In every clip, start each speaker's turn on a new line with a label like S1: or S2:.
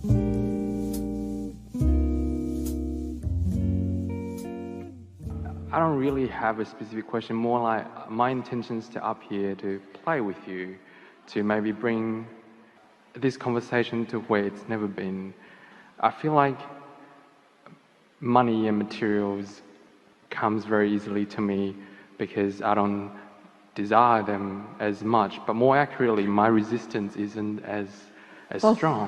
S1: I don't really have a specific question, more like my intention is to up here to play with you, to maybe bring this conversation to where it's never been. I feel like money and materials comes very easily to me because I don't desire them as much, but more accurately, my resistance isn't as strong.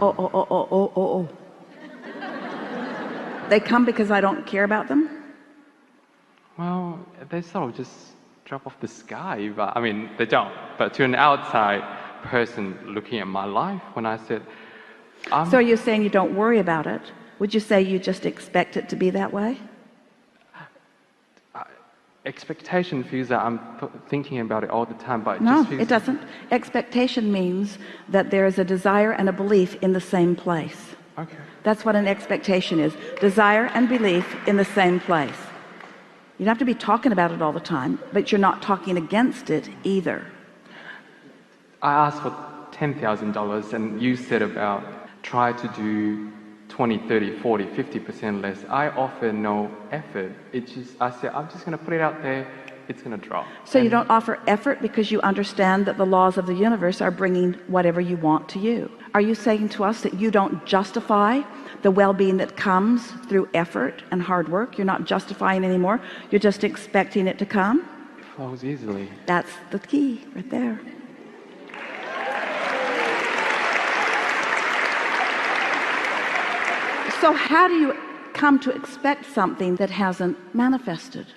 S2: They come because I don't care about them?
S1: Well, they sort of just drop off the sky, but I mean, they don't. But to an outside person looking at my life, when I said,
S2: so you're saying you don't worry about it? Would you say you just expect it to be that way?
S1: Expectation feels that I'm thinking about it all the time, but
S2: no,
S1: just feels...
S2: it doesn't. Expectation means that there is a desire and a belief in the same place.
S1: Okay.
S2: That's what an expectation is. Desire and belief in the same place. You don't have to be talking about it all the time, but you're not talking against it either.
S1: I asked for $10,000 and you said about try to do 20, 30, 40, 50% less. I offer no effort. It's just, I said, I'm just going to put it out there. It's going to drop.
S2: So you don't offer effort because you understand that the laws of the universe are bringing whatever you want to you. Are you saying to us that you don't justify the well-being that comes through effort and hard work? You're not justifying anymore. You're just expecting it to come?
S1: It flows easily.
S2: That's the key right there. So how do you come to expect something that hasn't manifested?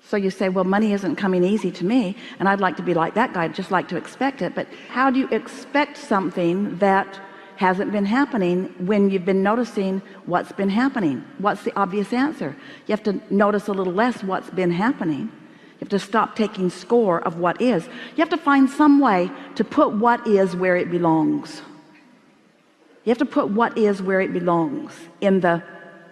S2: So you say, well, money isn't coming easy to me, and I'd like to be like that guy. I'd just like to expect it. But how do you expect something that hasn't been happening when you've been noticing what's been happening? What's the obvious answer? You have to notice a little less what's been happening. You have to stop taking score of what is. You have to find some way to put what is where it belongs. You have to put what is where it belongs in the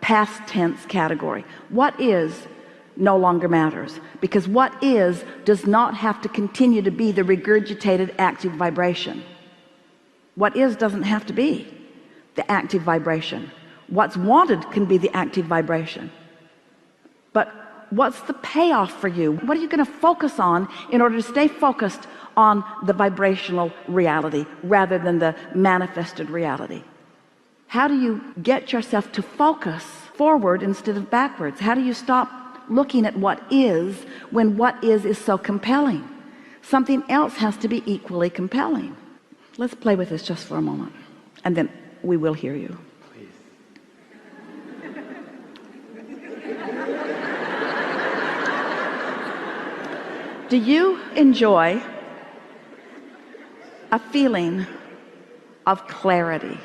S2: past tense category. What is no longer matters, because what is does not have to continue to be the regurgitated active vibration. What is doesn't have to be the active vibration. What's wanted can be the active vibration. But what's the payoff for you? What are you going to focus on in order to stay focused on the vibrational reality rather than the manifested reality? How do you get yourself to focus forward instead of backwards? How do you stop looking at what is when what is so compelling? Something else has to be equally compelling. Let's play with this just for a moment, and then we will hear you.
S1: Please.
S2: Do you enjoy a feeling of clarity?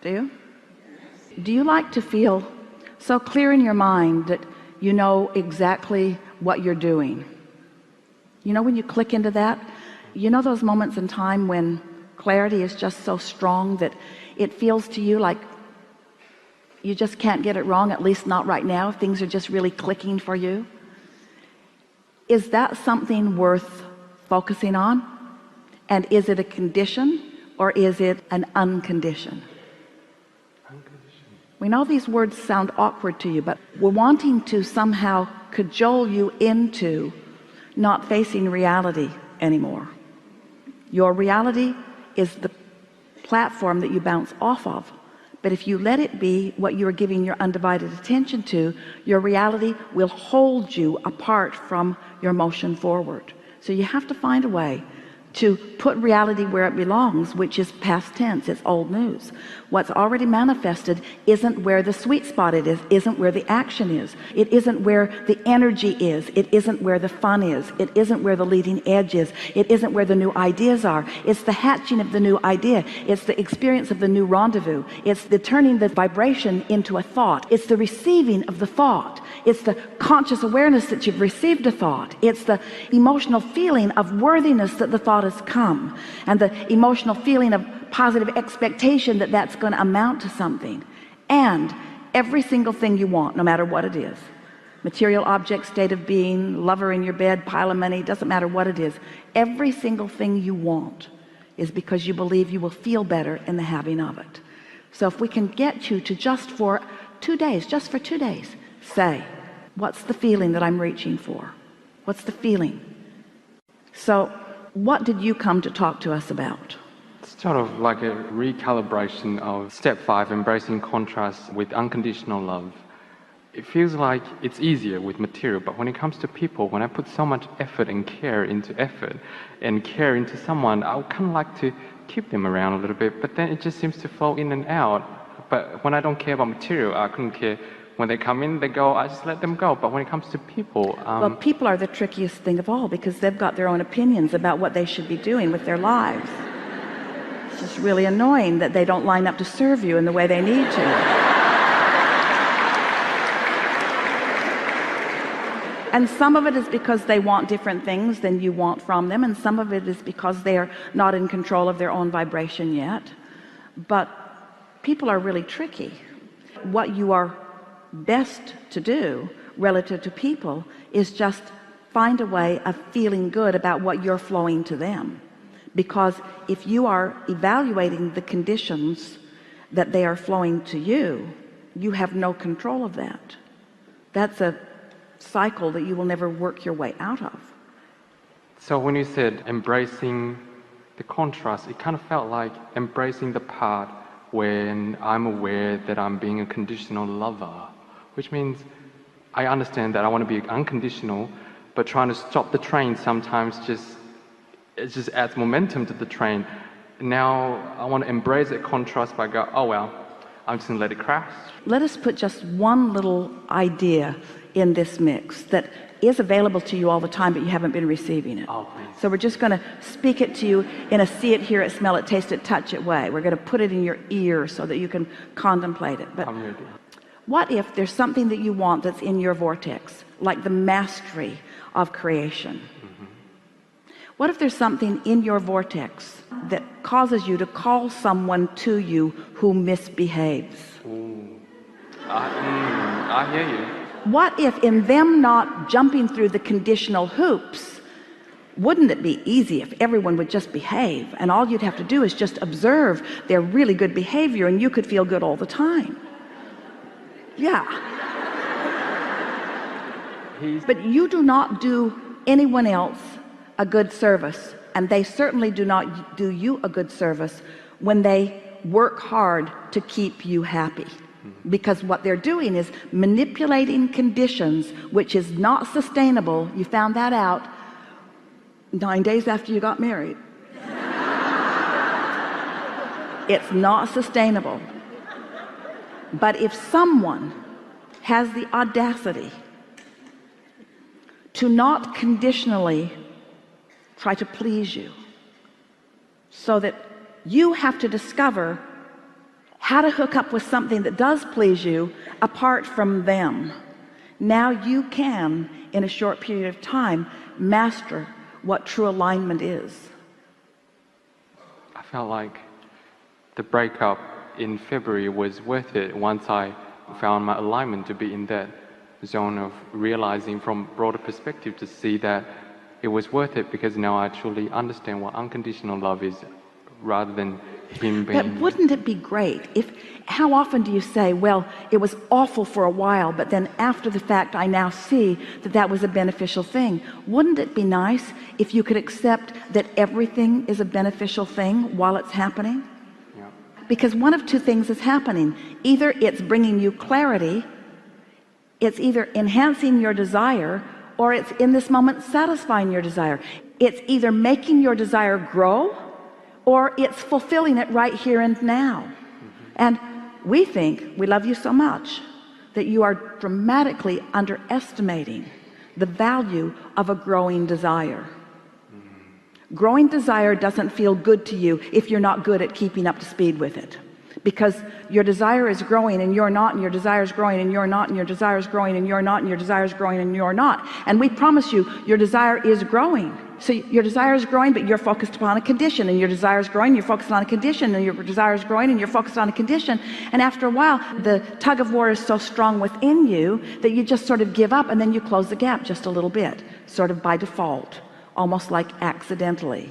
S2: Do you? Do you like to feel so clear in your mind that you know exactly what you're doing? You know, when you click into that, you know those moments in time when clarity is just so strong that it feels to you like you just can't get it wrong, at least not right now. Things are just really clicking for you. Is that something worth focusing on? And is it a condition or is it an unconditioned? We know these words sound awkward to you, but we're wanting to somehow cajole you into not facing reality anymore. Your reality is the platform that you bounce off of, but if you let it be what you are giving your undivided attention to, your reality will hold you apart from your motion forward. So you have to find a way to put reality where it belongs, which is past tense. It's old news. What's already manifested isn't where the sweet spot it is, isn't where the action is, it isn't where the energy is, it isn't where the fun is, it isn't where the leading edge is, it isn't where the new ideas are. It's the hatching of the new idea, it's the experience of the new rendezvous, it's the turning the vibration into a thought, it's the receiving of the thought, it's the conscious awareness that you've received a thought, it's the emotional feeling of worthiness that the thought has come, and the emotional feeling of positive expectation that that's going to amount to something. And every single thing you want, no matter what it is, material object, state of being, lover in your bed, pile of money, doesn't matter what it is, every single thing you want is because you believe you will feel better in the having of it. So if we can get you to just for 2 days, just for 2 days, say, what's the feeling that I'm reaching for? What's the feeling? So what did you come to talk to us about?
S1: It's sort of like a recalibration of step 5, embracing contrast with unconditional love. It feels like it's easier with material, but when it comes to people, when I put so much effort and care into someone, I would kind of like to keep them around a little bit, but then it just seems to flow in and out. But when I don't care about material, I couldn't care. When they come in, they go, I just let them go. But when it comes to people...
S2: well, people are the trickiest thing of all, because they've got their own opinions about what they should be doing with their lives. It's just really annoying that they don't line up to serve you in the way they need to. And some of it is because they want different things than you want from them, and some of it is because they are not in control of their own vibration yet. But people are really tricky. What you are best to do relative to people is just find a way of feeling good about what you're flowing to them, because if you are evaluating the conditions that they are flowing to you, you have no control of that. That's a cycle that you will never work your way out of.
S1: So when you said embracing the contrast, it kind of felt like embracing the part when I'm aware that I'm being a conditional lover, which means I understand that I want to be unconditional, but trying to stop the train sometimes it just adds momentum to the train. Now I want to embrace that contrast by go, oh well, I'm just going to let it crash.
S2: Let us put just one little idea in this mix that is available to you all the time, but you haven't been receiving it.
S1: Oh, please.
S2: So we're just going to speak it to you in a see it, hear it, smell it, taste it, touch it way. We're going to put it in your ear so that you can contemplate it. But
S1: I'm ready.
S2: what if there's something that you want that's in your vortex, like the mastery of creation? What if there's something in your vortex that causes you to call someone to you who misbehaves?
S1: Ooh. I hear you.
S2: What if in them not jumping through the conditional hoops, wouldn't it be easy if everyone would just behave, and all you'd have to do is just observe their really good behavior and you could feel good all the time? Yeah. But you do not do anyone else a good service, and they certainly do not do you a good service when they work hard to keep you happy, because what they're doing is manipulating conditions, which is not sustainable. You found that out 9 days after you got married. It's not sustainable. But if someone has the audacity to not conditionally try to please you, so that you have to discover how to hook up with something that does please you apart from them, now you can, in a short period of time, master what true alignment is.
S1: I felt like the breakup in February was worth it once I found my alignment to be in that zone of realizing from broader perspective, to see that it was worth it, because now I truly understand what unconditional love is, rather than him being...
S2: But wouldn't it be great if, how often do you say, well, it was awful for a while, but then after the fact I now see that that was a beneficial thing? Wouldn't it be nice if you could accept that everything is a beneficial thing while it's happening?
S1: Yeah.
S2: Because one of two things is happening. Either it's bringing you clarity, it's either enhancing your desire, or it's in this moment satisfying your desire. It's either making your desire grow, or it's fulfilling it right here and now. And we think we love you so much that you are dramatically underestimating the value of a growing desire. Growing desire doesn't feel good to you if you're not good at keeping up to speed with it, because your desire is growing and you're not, and your desire is growing and you're not, and your desire is growing and you're not, and your desire is growing and you're not. And we promise you your desire is growing. So your desire is growing, but you're focused upon a condition, and your desire is growing, you're focused on a condition, and your desire is growing and you're focused on a condition. And after a while, the tug of war is so strong within you that you just sort of give up, and then you close the gap just a little bit, sort of by default, almost like accidentally.